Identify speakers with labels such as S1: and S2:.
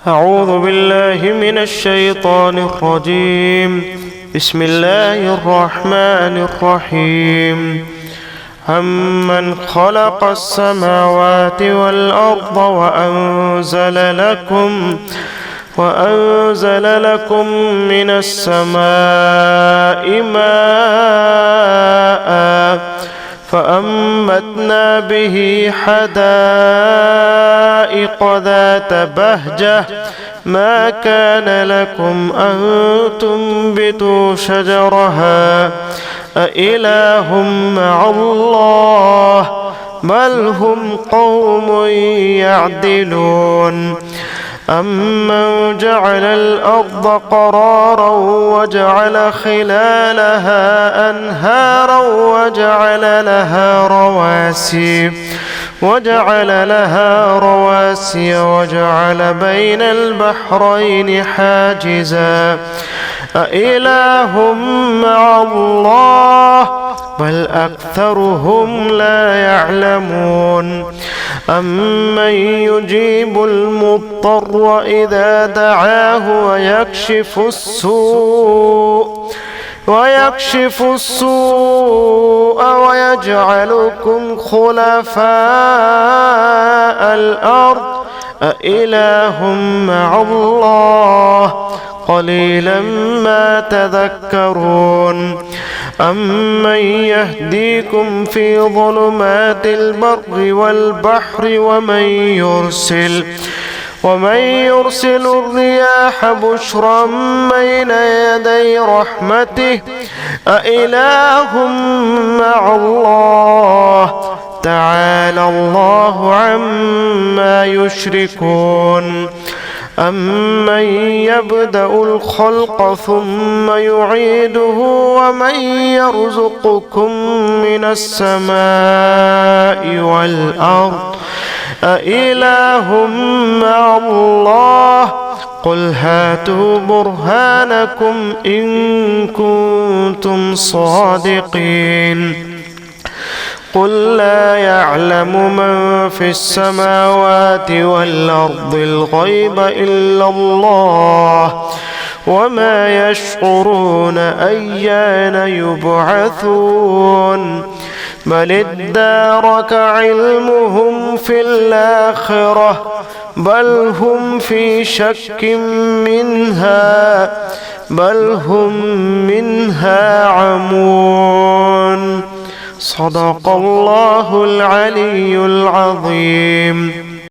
S1: أعوذ بالله من الشيطان الرجيم. بسم الله الرحمن الرحيم. أمن خلق السماوات والأرض وأنزل لكم من السماء ماء فأنبتنا به حدائق ذات بهجة ما كان لكم أن تنبتوا شجرها أإله مع الله بل هم قوم يعدلون. أمن جعل الأرض قرارا وجعل خلالها أنهارا وجعل لها رواسي وجعل بين البحرين حاجزا أإله مع الله بل أكثرهم لا يعلمون. أمن يجيب المضطر إذا دعاه ويكشف السوء ويجعلكم خلفاء الأرض أإله مع الله قليلا ما تذكرون. أمن يهديكم في ظلمات البر والبحر ومن يرسل الرياح بشرا بين يدي رحمته أإله مع الله تعالى الله عما يشركون. أمن يبدأ الخلق ثم يعيده ومن يرزقكم من السماء والأرض أإله مع الله قل هاتوا برهانكم إن كنتم صادقين. قل لا يعلم من في السماوات والأرض الغيب إلا الله وما يشعرون أيان يبعثون بل ادارك علمهم في الآخرة بل هم في شك منها عمون. صدق الله العلي العظيم.